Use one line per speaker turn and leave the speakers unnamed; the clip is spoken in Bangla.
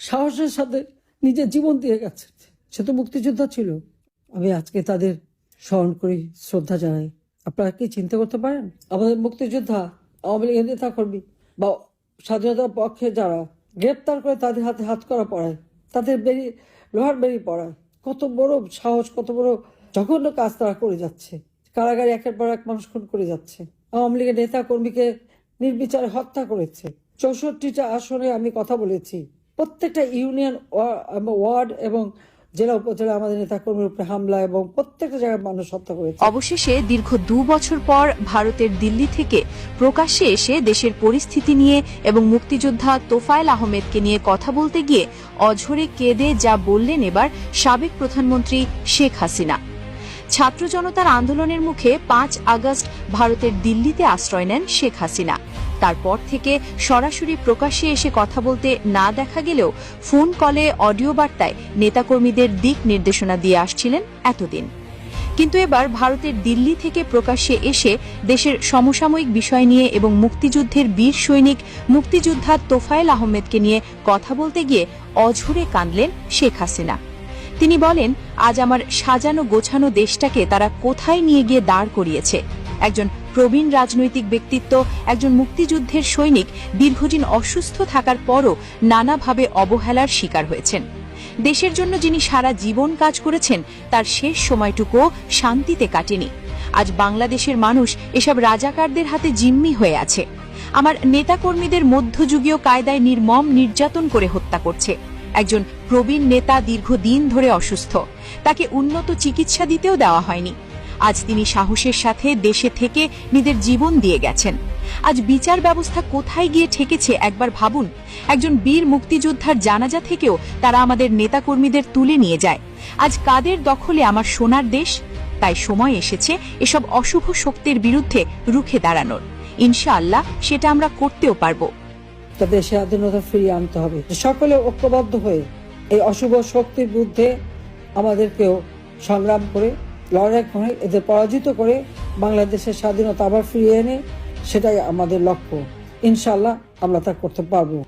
সাহসের সাথে নিজের জীবন দিয়ে গেছে। সে তো মুক্তিযোদ্ধা ছিল। আমি আজকে তাদের স্মরণ করি, শ্রদ্ধা জানাই। আপনারা কি চিন্তা করতে পারেন, আমাদের মুক্তিযোদ্ধা, আওয়ামী লীগের নেতা কর্মী বা স্বাধীনতার পক্ষে যারা গ্রেপ্তার করে তাদের হাতে হাত করা পড়ায়, তাদের লোহার বেরি পড়ায়, কত বড় সাহস, কত বড় জঘন্য কাজ তারা করে যাচ্ছে। কারাগারে একের পর এক মানুষ খুন করে যাচ্ছে। আওয়ামী লীগের নেতা কর্মীকে নির্বিচারে হত্যা করেছে। 64টা আসনে আমি কথা বলেছি। প্রত্যেকটা ইউনিয়ন, ওয়ার্ড এবং জেলা উপজেলা আমাদের নেতা কর্মীর উপরে হামলা এবং প্রত্যেকটা জায়গায় মানুষ হত্যা করেছে।
অবশেষে দীর্ঘ 2 বছর পর ভারতের দিল্লি থেকে প্রকাশ্যে এসে দেশের পরিস্থিতি নিয়ে এবং মুক্তিযোদ্ধা তোফায়েল আহমেদকে নিয়ে কথা বলতে গিয়ে অঝরে কেঁদে যা বললেন এবার সাবেক প্রধানমন্ত্রী শেখ হাসিনা। ছাত্র জনতার আন্দোলনের মুখে 5 আগস্ট ভারতের দিল্লিতে আশ্রয় নেন শেখ হাসিনা। তারপর থেকে সরাসরি প্রকাশ্যে এসে কথা বলতে না দেখা গেলেও ফোন কলে, অডিও বার্তায় নেতাকর্মীদের দিক নির্দেশনা দিয়ে আসছিলেন এতদিন। কিন্তু এবার ভারতের দিল্লি থেকে প্রকাশ্যে এসে দেশের সমসাময়িক বিষয় নিয়ে এবং মুক্তিযুদ্ধের বীর সৈনিক মুক্তিযোদ্ধা তোফায়েল আহমেদকে নিয়ে কথা বলতে গিয়ে অঝরে কাঁদলেন শেখ হাসিনা। তিনি বলেন, আজ আমার সাজানো গোছানো দেশটাকে তারা কোথায় নিয়ে গিয়ে দাঁড় করিয়েছে। একজন প্রবীণ রাজনৈতিক ব্যক্তিত্ব, একজন মুক্তিযুদ্ধের সৈনিক দীর্ঘদিন অসুস্থ থাকার পরও নানাভাবে অবহেলার শিকার হয়েছেন। দেশের জন্য যিনি সারা জীবন কাজ করেছেন, তার শেষ সময়টুকুও শান্তিতে কাটেনি। আজ বাংলাদেশের মানুষ এসব রাজাকারদের হাতে জিম্মি হয়ে আছে। আমার নেতাকর্মীদের মধ্যযুগীয় কায়দায় নির্মম নির্যাতন করে হত্যা করছে। একজন প্রবীণ নেতা দীর্ঘদিন ধরে অসুস্থ, তাকে উন্নত চিকিৎসা দিতেও দেওয়া হয়নি। আজ তিনি সাহসের সাথে দেশে থেকে নিজের জীবন দিয়ে গেছেন। আজ বিচার ব্যবস্থা কোথায় গিয়ে ঠেকেছে একবার ভাবুন। একজন বীর মুক্তিযোদ্ধার জানাজা থেকেও তারা আমাদের নেতাকর্মীদের তুলে নিয়ে যায়। আজ কাদের দখলে আমার সোনার দেশ? তাই সময় এসেছে এসব অশুভ শক্তির বিরুদ্ধে রুখে দাঁড়ানোর। ইনশাআল্লাহ সেটা আমরা করতেও পারবো।
তাদের স্বাধীনতা ফিরিয়ে আনতে হবে। সকলে ঐক্যবদ্ধ হয়ে এই অশুভ শক্তির বিরুদ্ধে আমাদেরকেও সংগ্রাম করে, লড়াই করে, এদের পরাজিত করে বাংলাদেশের স্বাধীনতা আবার ফিরিয়ে এনে, সেটাই আমাদের লক্ষ্য। ইনশাআল্লাহ আমরা তা করতে পারবো।